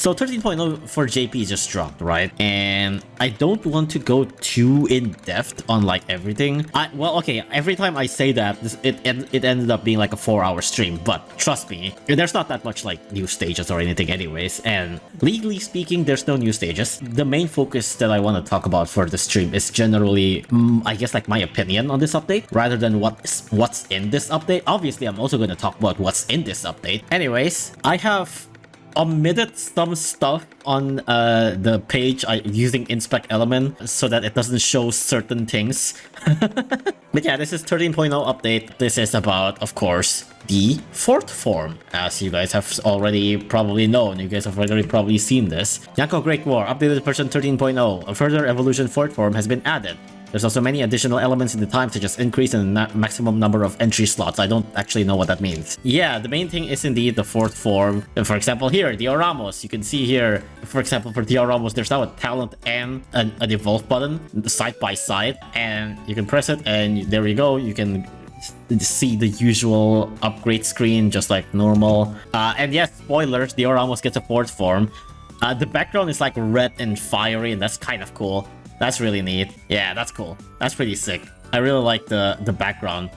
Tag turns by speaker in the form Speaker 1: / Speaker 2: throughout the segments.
Speaker 1: So 13.0 for JP just dropped, right? And I don't want to go too in depth on like everything. Well, okay, every time I say that, it ended up being like a 4-hour stream, but trust me, there's not that much like new stages or anything anyways, and legally speaking, there's no new stages. The main focus that I want to talk about for the stream is generally, I guess, like my opinion on this update, rather than what's in this update. Obviously, I'm also going to talk about what's in this update. Anyways, I have omitted some stuff on the page using inspect element so that it doesn't show certain things. But yeah, this is 13.0 update. This is about, of course, the fourth form, as you guys have already probably known. You guys have already probably seen this. Yanko Great War, updated version 13.0. A further evolution fourth form has been added. There's also many additional elements in the time, such as increase in the maximum number of entry slots. I don't actually know what that means. Yeah, the main thing is indeed the fourth form. For example, here, Dioramos. You can see here, for example, for Dioramos, there's now a talent and an evolve button side by side, and you can press it, and there you go. You can see the usual upgrade screen, just like normal. And yes, spoilers, Dioramos gets a fourth form. The background is like red and fiery, and that's kind of cool. That's really neat. Yeah, that's cool. That's pretty sick. I really like the background.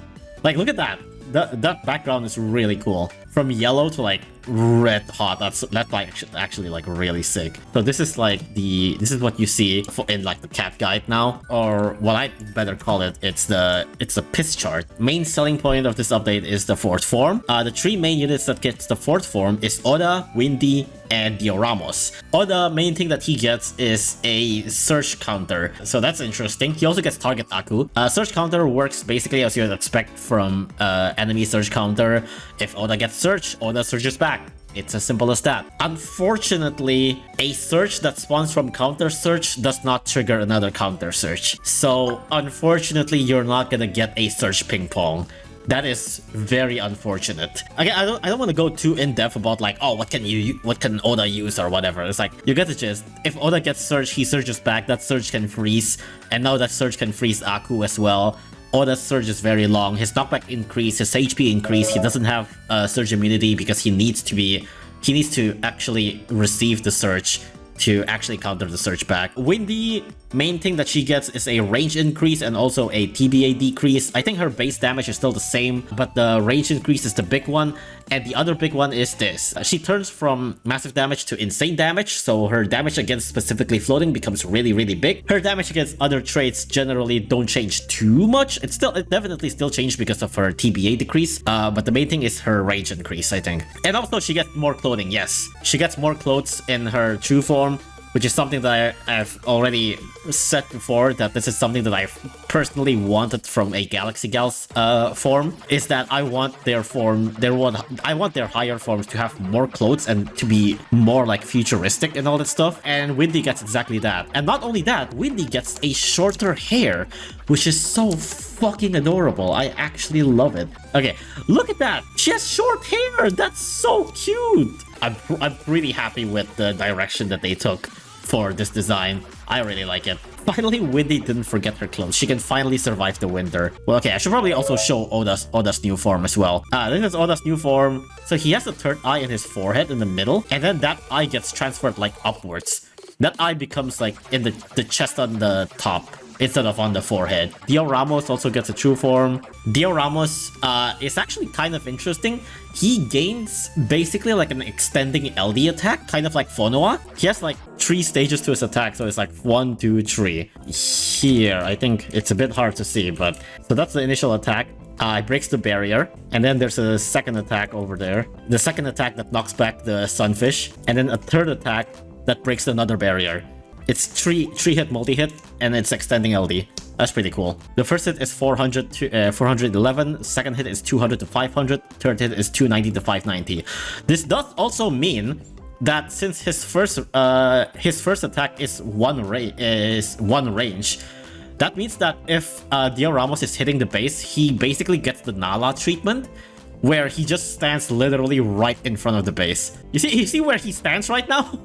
Speaker 1: Like, look at that. That background is really cool. From yellow to like red hot. That's like actually like really sick. So this is like this is what you see in like the cat guide now, or what I better call it. It's a piss chart. Main selling point of this update is the fourth form. The three main units that gets the fourth form is Oda, Windy, and Dioramos. Oda, main thing that he gets is a search counter, so that's interesting. He also gets target Aku. Search counter works basically as you would expect from enemy search counter. If Oda gets search, Oda searches back. It's as simple as that. Unfortunately, a search that spawns from counter search does not trigger another counter search. So unfortunately, you're not gonna get a search ping pong. That is very unfortunate. Okay, I don't want to go too in depth about like, oh, what can Oda use or whatever. It's like, you get the gist. If Oda gets search, he searches back. That search can freeze, and now that search can freeze Aku as well. Oda's surge is very long. His knockback increase, his HP increase. He doesn't have surge immunity because he needs to actually receive the surge to actually counter the surge back. Windy, main thing that she gets is a range increase and also a TBA decrease. I think her base damage is still the same, but the range increase is the big one. And the other big one is this. She turns from massive damage to insane damage, so her damage against specifically floating becomes really, really big. Her damage against other traits generally don't change too much. It definitely still changed because of her TBA decrease, but the main thing is her range increase, I think. And also she gets more clothing, yes. She gets more clothes in her true form, which is something that I've already said before, that this is something that I've personally wanted from a Galaxy Gals form, is that I want their form, I want their higher forms to have more clothes and to be more like futuristic and all that stuff, and Windy gets exactly that. And not only that, Windy gets a shorter hair, which is so fucking adorable. I actually love it. Okay, look at that. She has short hair. That's so cute. I'm really happy with the direction that they took for this design. I really like it. Finally, Windy didn't forget her clothes. She can finally survive the winter. Well, okay, I should probably also show Oda's new form as well. This is Oda's new form. So he has a third eye in his forehead in the middle, and then that eye gets transferred like upwards. That eye becomes like in the chest on the top instead of on the forehead. Dioramos also gets a true form. Dioramos is actually kind of interesting. He gains basically like an extending LD attack, kind of like Fonoa. He has like 3 stages to his attack, so it's like 1, 2, 3. Here, I think it's a bit hard to see, but so that's the initial attack. It breaks the barrier, and then there's a second attack over there. The second attack that knocks back the sunfish, and then a third attack that breaks another barrier. It's 3 hit multi-hit, and it's extending LD. That's pretty cool. The first hit is 400 to 411, second hit is 200 to 500, third hit is 290 to 590. This does also mean that since his first attack is one range, that means that if Dioramos is hitting the base, he basically gets the Nala treatment, where he just stands literally right in front of the base. You see where he stands right now?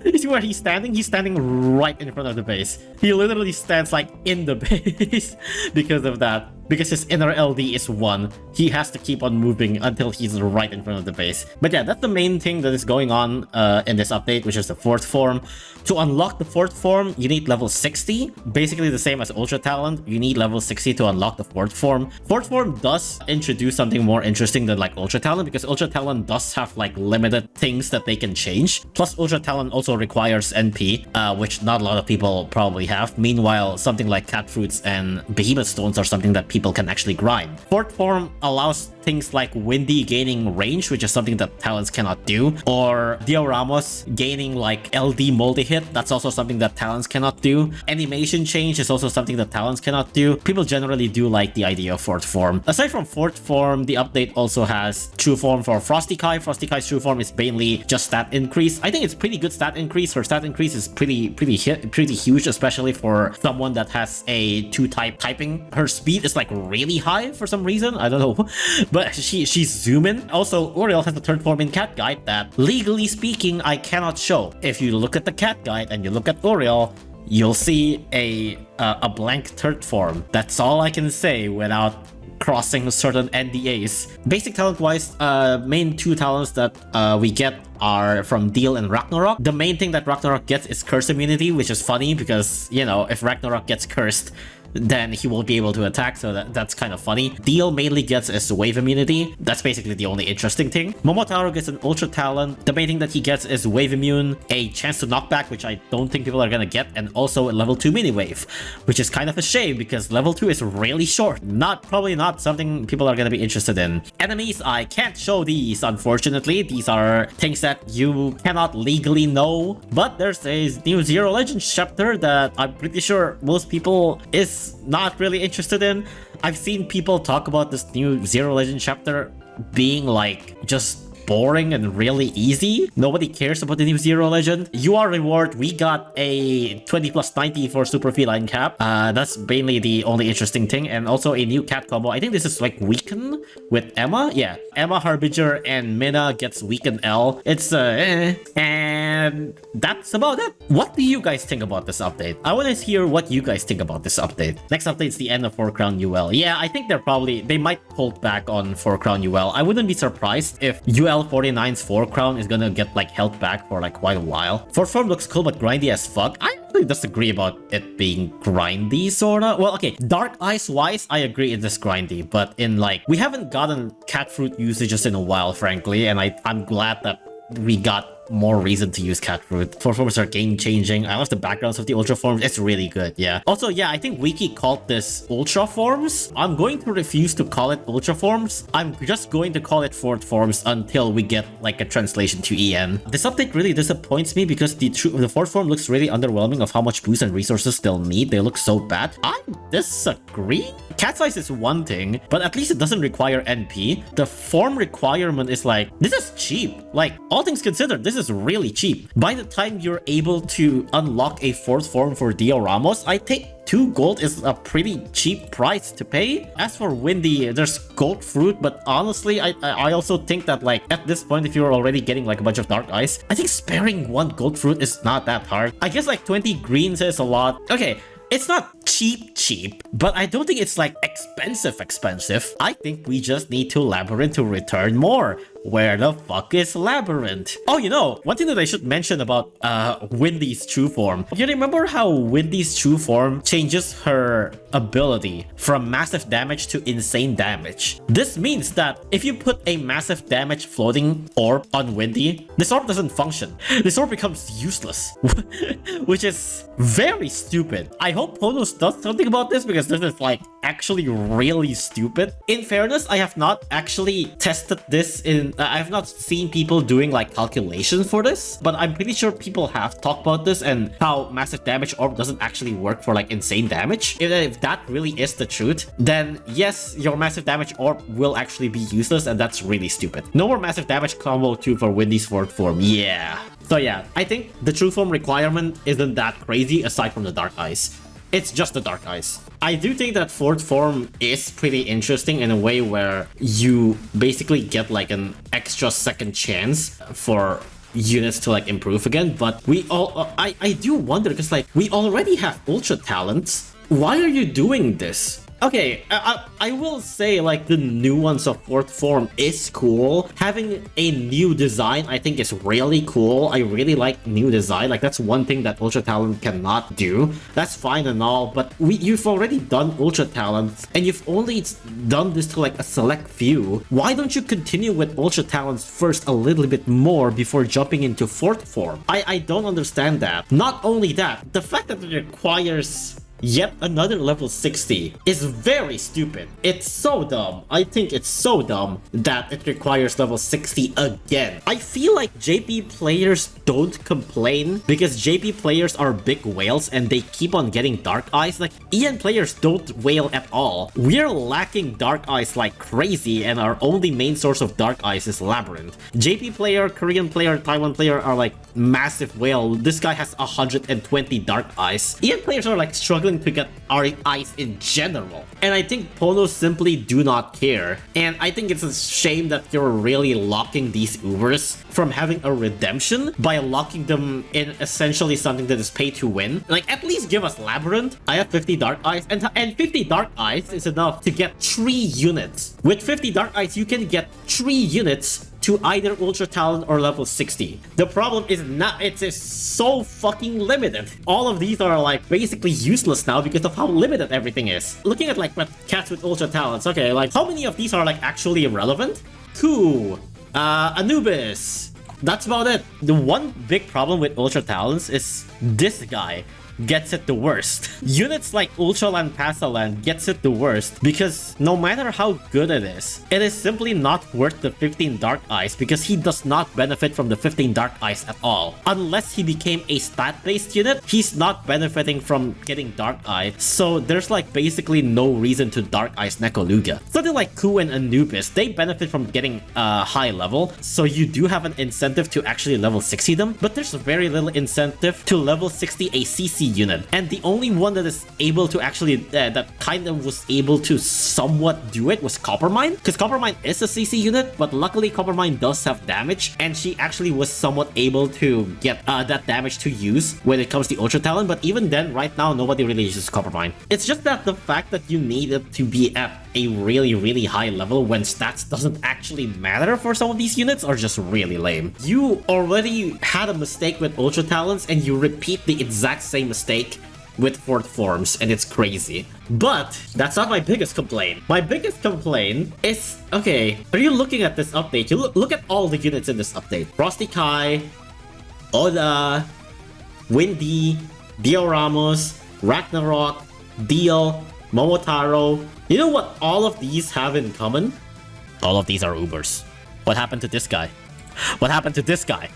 Speaker 1: You see where he's standing? He's standing right in front of the base. He literally stands like in the base because of that. because his inner LD is 1. He has to keep on moving until he's right in front of the base. But yeah, that's the main thing that is going on in this update, which is the 4th form. To unlock the 4th form, you need level 60. Basically the same as Ultra Talent. You need level 60 to unlock the 4th form. 4th form does introduce something more interesting than like Ultra Talent, because Ultra Talent does have like limited things that they can change. Plus Ultra Talent also requires NP, which not a lot of people probably have. Meanwhile, something like Cat Fruits and Behemoth Stones are something that people can actually grind. 4th form allows things like Windy gaining range, which is something that talents cannot do, or Dioramos gaining like LD multi-hit. That's also something that talents cannot do. Animation change is also something that talents cannot do. People generally do like the idea of 4th form. Aside from 4th form, the update also has true form for Frosty Kai. Frosty Kai's true form is mainly just stat increase. I think it's pretty good stat increase. Her stat increase is pretty huge, especially for someone that has a 2-type typing. Her speed is like really high for some reason. I don't know. But she's zooming. Also, Uriel has the 3rd form in Cat Guide that, legally speaking, I cannot show. If you look at the Cat Guide and you look at Uriel, you'll see a blank 3rd form. That's all I can say without crossing certain NDAs. Basic talent-wise, main 2 talents that we get are from Deal and Ragnarok. The main thing that Ragnarok gets is curse immunity, which is funny because, you know, if Ragnarok gets cursed, then he won't be able to attack, so that's kind of funny. Deal mainly gets is wave immunity. That's basically the only interesting thing. Momotaro gets an ultra talent. The main thing that he gets is wave immune, a chance to knock back, which I don't think people are gonna get, and also a level 2 mini wave, which is kind of a shame because level 2 is really short. Probably not something people are gonna be interested in. Enemies, I can't show these, unfortunately. These are things that you cannot legally know, but there's a new Zero Legends chapter that I'm pretty sure most people is not really interested in. I've seen people talk about this new Zero Legend chapter being like just boring and really easy. Nobody cares about the new Zero Legend. UR reward, we got a 20+90 for Super Feline Cap. That's mainly the only interesting thing, and also a new cat combo. I think this is like Weaken with Emma. Yeah, Emma, Harbinger, and Mina gets Weaken L. It's and that's about it. What do you guys think about this update? I want to hear what you guys think about this update. Next update is the end of 4 Crown UL. Yeah, I think they might hold back on 4 Crown UL. I wouldn't be surprised if UL 49's 4 Crown is gonna get like held back for like quite a while. 4th form looks cool but grindy as fuck. I actually disagree about it being grindy, sorta. Well, okay, Dark Ice wise, I agree it is grindy, but in like, we haven't gotten cat fruit usages in a while, frankly, and I'm glad that we got more reason to use cat fruit. 4 forms are game changing. I love the backgrounds of the ultra forms. It's really good. Yeah. Also, yeah, I think Wiki called this ultra forms. I'm going to refuse to call it ultra forms. I'm just going to call it 4th forms until we get like a translation to EN. This update really disappoints me because the 4th form looks really underwhelming of how much boost and resources they'll need. They look so bad. I disagree. Cat size is one thing, but at least it doesn't require NP. The form requirement is like, this is cheap. Like, all things considered, this is really cheap. By the time you're able to unlock a 4th form for Dioramos, I think 2 gold is a pretty cheap price to pay. As for Windy, there's gold fruit, but honestly, I also think that like at this point, if you're already getting like a bunch of dark ice, I think sparing 1 gold fruit is not that hard. I guess like 20 greens is a lot. Okay, it's not cheap, but I don't think it's like expensive. I think we just need to Labyrinth to return more. Where the fuck is Labyrinth? Oh, you know, one thing that I should mention about Windy's true form. You remember how Windy's true form changes her ability from massive damage to insane damage? This means that if you put a massive damage floating orb on Windy, this orb doesn't function. This orb becomes useless, which is very stupid. I hope Ponos does something about this because this is like actually really stupid. In fairness, I have not actually tested this in I have not seen people doing like calculations for this, but I'm pretty sure people have talked about this and how massive damage orb doesn't actually work for like insane damage. If that really is the truth, then yes, your massive damage orb will actually be useless, and that's really stupid. No more massive damage combo 2 for Windy's 4th form. Yeah. So yeah, I think the true form requirement isn't that crazy aside from the dark ice. It's just the dark ice. I do think that 4th form is pretty interesting in a way where you basically get like an extra second chance for units to like improve again, but we all I do wonder because like we already have ultra talents. Why are you doing this? Okay, I will say like the nuance of fourth form is cool. Having a new design I think is really cool. I really like new design. Like that's one thing that Ultra Talent cannot do. That's fine and all, but you've already done Ultra Talent and you've only done this to like a select few. Why don't you continue with Ultra Talents first a little bit more before jumping into fourth form? I don't understand that. Not only that, the fact that it requires yet another level 60 is very stupid. It's so dumb. I think it's so dumb that it requires level 60 again. I feel like JP players don't complain because JP players are big whales and they keep on getting Dark Eyes. Like EN players don't whale at all. We're lacking Dark Eyes like crazy and our only main source of Dark Eyes is Labyrinth. JP player, Korean player, Taiwan player are like massive whale. This guy has 120 Dark Eyes. EN players are like struggling to get our eyes in general. And I think Pono simply do not care. And I think it's a shame that you're really locking these Ubers from having a redemption by locking them in essentially something that is pay to win. Like at least give us Labyrinth. I have 50 Dark Eyes and 50 Dark Eyes is enough to get 3 units. With 50 Dark Eyes you can get 3 units to either Ultra Talent or level 60. The problem is not, it is so fucking limited. All of these are like basically useless now because of how limited everything is. Looking at like cats with Ultra Talents, okay, like how many of these are like actually relevant? 2. Anubis. That's about it. The one big problem with Ultra Talents is this guy gets it the worst. Units like Ultraland Pasaland gets it the worst because no matter how good it is simply not worth the 15 Dark Eyes because he does not benefit from the 15 Dark Eyes at all. Unless he became a stat-based unit, he's not benefiting from getting Dark Eye, so there's like basically no reason to Dark Eyes Nekoluga. Something like Ku and Anubis, they benefit from getting high level, so you do have an incentive to actually level 60 them, but there's very little incentive to level 60 a CC unit. And the only one that is able to actually that kind of was able to somewhat do it was Coppermine, because Coppermine is a CC unit, but luckily Coppermine does have damage and she actually was somewhat able to get that damage to use when it comes to Ultra Talent. But even then, right now nobody really uses Coppermine. It's just that the fact that you need it to be at a really high level when stats doesn't actually matter for some of these units are just really lame. You already had a mistake with Ultra Talents and you repeat the exact same mistake with fourth forms, and it's crazy. But that's not my biggest complaint. My biggest complaint is, okay, are you looking at this update? You look at all the units in this update. Frosty Kai, Oda, Windy, Dio Ramos, Ragnarok, Dio, Momotaro. You know what all of these have in common? All of these are Ubers. What happened to this guy? What happened to this guy?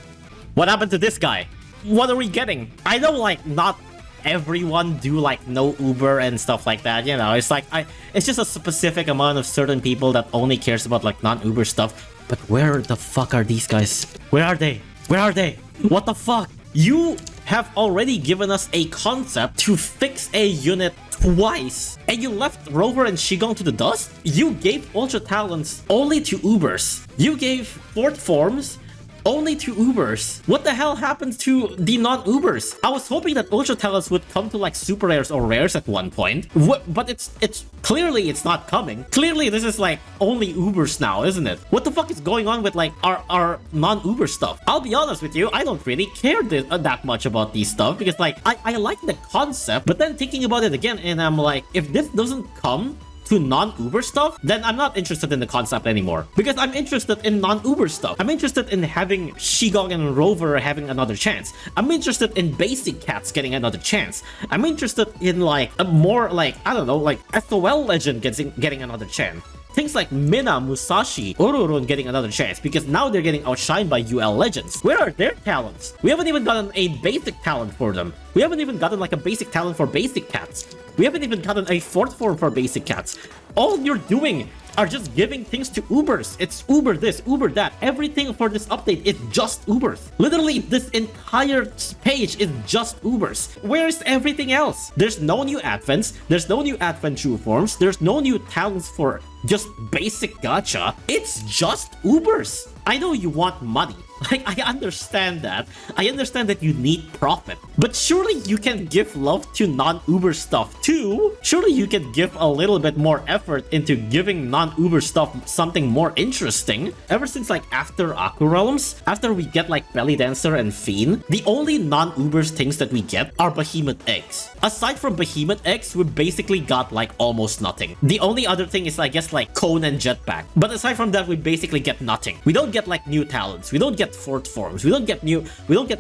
Speaker 1: What happened to this guy? What are we getting? I know like not everyone do like no Uber and stuff like that, you know, it's like it's just a specific amount of certain people that only cares about like non-Uber stuff. But where the fuck are these guys? Where are they? Where are they? What the fuck? You have already given us a concept to fix a unit twice, and you left Rover and Shigong to the dust? You gave Ultra Talents only to Ubers. You gave fourth forms only to Ubers. What the hell happened to the non-Ubers? I was hoping that Ultra Talents would come to like super rares or rares at one point. But it's clearly it's not coming. Clearly this is like only Ubers now, isn't it? What the fuck is going on with like our non-Uber stuff? I'll be honest with you, I don't really care that much about these stuff because like I like the concept, but then thinking about it again and I'm like, if this doesn't come to non-Uber stuff, then I'm not interested in the concept anymore. Because I'm interested in non-Uber stuff. I'm interested in having Shigong and Rover having another chance. I'm interested in basic cats getting another chance. I'm interested in like a more like, I don't know, like SOL legend getting another chance. Things like Mina, Musashi, Ururun getting another chance because now they're getting outshined by UL legends. Where are their talents? We haven't even gotten a basic talent for them. We haven't even gotten like a basic talent for basic cats. We haven't even gotten a fourth form for basic cats. All you're doing are just giving things to Ubers. It's Uber this, Uber that. Everything for this update is just Ubers. Literally, this entire page is just Ubers. Where's everything else? There's no new advents. There's no new advent true forms. There's no new talents for just basic gacha. It's just Ubers. I know you want money. Like, I understand that. I understand that you need profit. But surely you can give love to non-Uber stuff too. Surely you can give a little bit more effort into giving non-Uber stuff something more interesting. Ever since like after Aku Realms, after we get like Belly Dancer and Fiend, the only non-Ubers things that we get are Behemoth Eggs. Aside from Behemoth Eggs, we basically got like almost nothing. The only other thing is I guess like Cone and Jetpack. But aside from that, we basically get nothing. We don't get like new talents. We don't get fourth forms. We don't get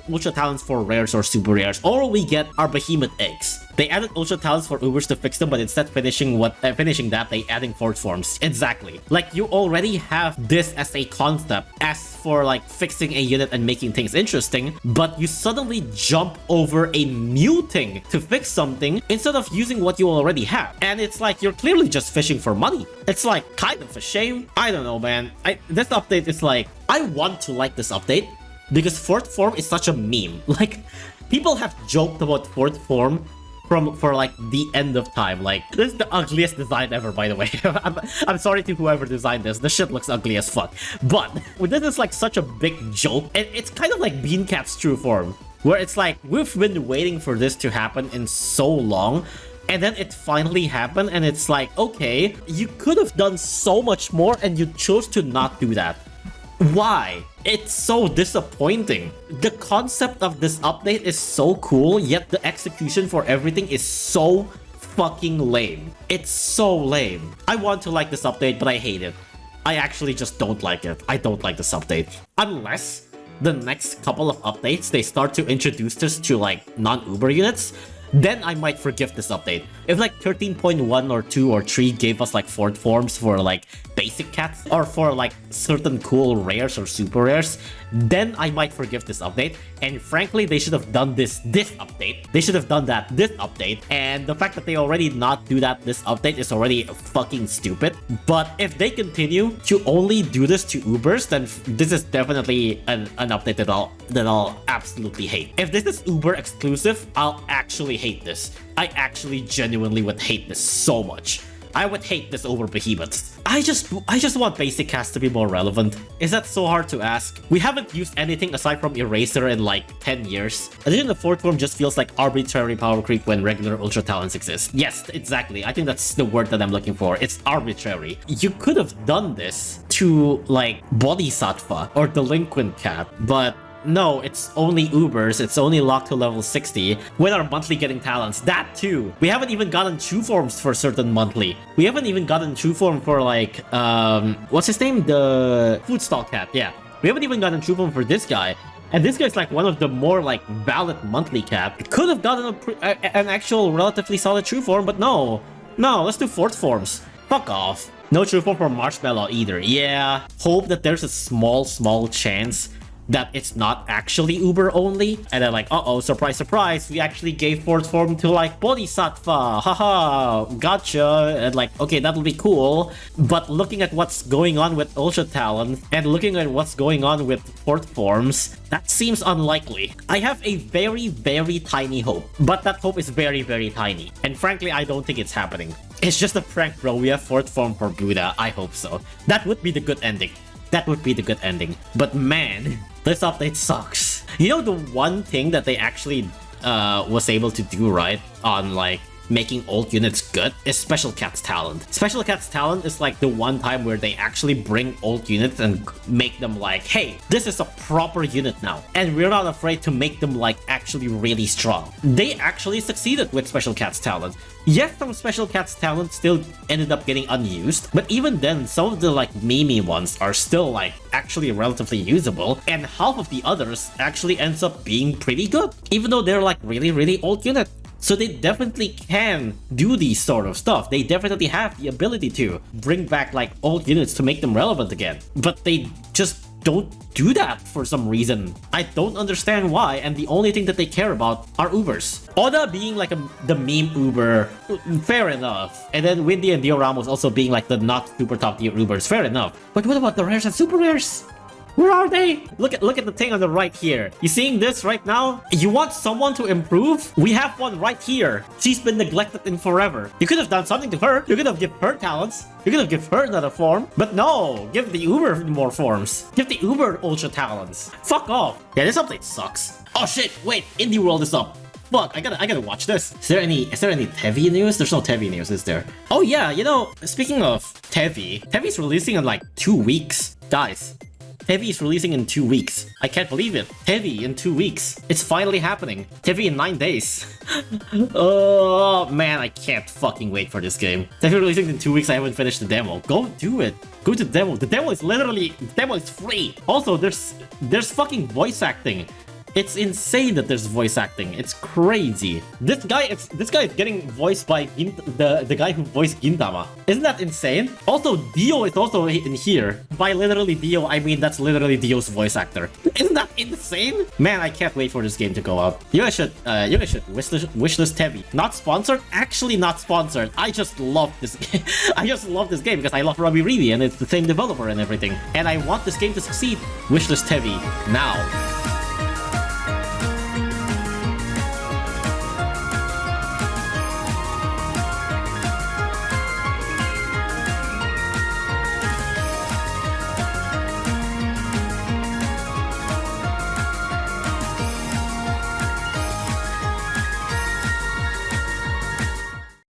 Speaker 1: ultra talents for rares or super rares. All we get are Behemoth Eggs. They added ultra talents for Ubers to fix them, but instead finishing that, they adding fourth forms. Exactly. Like, you already have this as a concept, as for like fixing a unit and making things interesting, but you suddenly jump over a new thing to fix something instead of using what you already have. And it's like you're clearly just fishing for money. It's like kind of a shame. I don't know, man. This update is like, I want to like this update because fourth form is such a meme. Like, people have joked about fourth form for like the end of time. Like, this is the ugliest design ever, by the way. I'm sorry to whoever designed this. The shit looks ugly as fuck. But this is like such a big joke, and it's kind of like Beancat's true form, where it's like we've been waiting for this to happen in so long, and then it finally happened, and it's like, okay, you could have done so much more and you chose to not do that. Why? It's so disappointing. The concept of this update is so cool, yet the execution for everything is so fucking lame. It's so lame. I want to like this update, but I hate it. I actually just don't like it. I don't like this update. Unless the next couple of updates, they start to introduce this to like non-Uber units, then I might forgive this update. If like 13.1 or 2 or 3 gave us like fourth forms for like basic cats or for like certain cool rares or super rares, then I might forgive this update. And frankly, they should have done this update. They should have done that this update. And the fact that they already not do that this update is already fucking stupid. But if they continue to only do this to Ubers, then this is definitely an update that I'll absolutely hate. If this is Uber exclusive, I'll actually hate this. I actually genuinely would hate this so much. I would hate this over Behemoths. I just want basic cast to be more relevant. Is that so hard to ask? We haven't used anything aside from Eraser in like 10 years. Addition the fourth form just feels like arbitrary power creep when regular ultra talents exist. Yes, exactly. I think that's the word that I'm looking for. It's arbitrary. You could have done this to like Bodhisattva or Delinquent Cat, but no, it's only Ubers, it's only locked to level 60 with our monthly getting talents. That too. We haven't even gotten true forms for certain monthly. We haven't even gotten true form for like, what's his name? The food stall cat, yeah. We haven't even gotten true form for this guy. And this guy's like one of the more like valid monthly cat. It could have gotten an actual relatively solid true form, but no. No, let's do fourth forms. Fuck off. No true form for Marshmallow either. Yeah. Hope that there's a small chance that it's not actually Uber only, and then like, uh-oh, surprise, surprise, we actually gave fourth form to like Bodhisattva, haha, gotcha, and like, okay, that'll be cool. But looking at what's going on with Ultra Talent, and looking at what's going on with fourth forms, that seems unlikely. I have a very, very tiny hope, but that hope is very, very tiny, and frankly, I don't think it's happening. It's just a prank, bro. We have fourth form for Buddha. I hope so. That would be the good ending. That would be the good ending. But man, this update sucks. You know, the one thing that they actually was able to do right on like making old units good is Special Cat's talent. Special Cat's talent is like the one time where they actually bring old units and make them like, hey, this is a proper unit now, and we're not afraid to make them like actually really strong. They actually succeeded with Special Cat's talent. Yes, some Special Cat's talent still ended up getting unused, but even then, some of the like meme ones are still like actually relatively usable, and half of the others actually ends up being pretty good, even though they're like really old unit. So they definitely can do these sort of stuff. They definitely have the ability to bring back like old units to make them relevant again. But they just don't do that for some reason. I don't understand why, and the only thing that they care about are Ubers. Oda being like the meme Uber, fair enough. And then Windy and Dioramos also being like the not super top tier Ubers, fair enough. But what about the rares and super rares? Where are they? Look at the thing on the right here. You seeing this right now? You want someone to improve? We have one right here. She's been neglected in forever. You could have done something to her. You could have given her talents. You could have given her another form. But no, give the Uber more forms. Give the Uber ultra talents. Fuck off. Yeah, this update sucks. Oh shit, wait, Indie World is up. Fuck, I gotta watch this. Is there any TEVI news? There's no TEVI news, is there? Oh yeah, you know, speaking of TEVI's releasing in like 2 weeks. Guys, TEVI is releasing in 2 weeks. I can't believe it. TEVI in 2 weeks. It's finally happening. TEVI in 9 days. Oh man, I can't fucking wait for this game. TEVI releasing in 2 weeks. I haven't finished the demo. Go do it. Go to the demo. The demo is free. Also, there's fucking voice acting. It's insane that there's voice acting. It's crazy. This guy is getting voiced by the guy who voiced Gintama. Isn't that insane? Also, Dio is also in here. By literally Dio, I mean that's literally Dio's voice actor. Isn't that insane? Man, I can't wait for this game to go out. You guys should wishlist TEVI. Not sponsored? Actually not sponsored. I just love this game. I just love this game because I love Robbie Reevy and it's the same developer and everything. And I want this game to succeed. Wishlist TEVI now.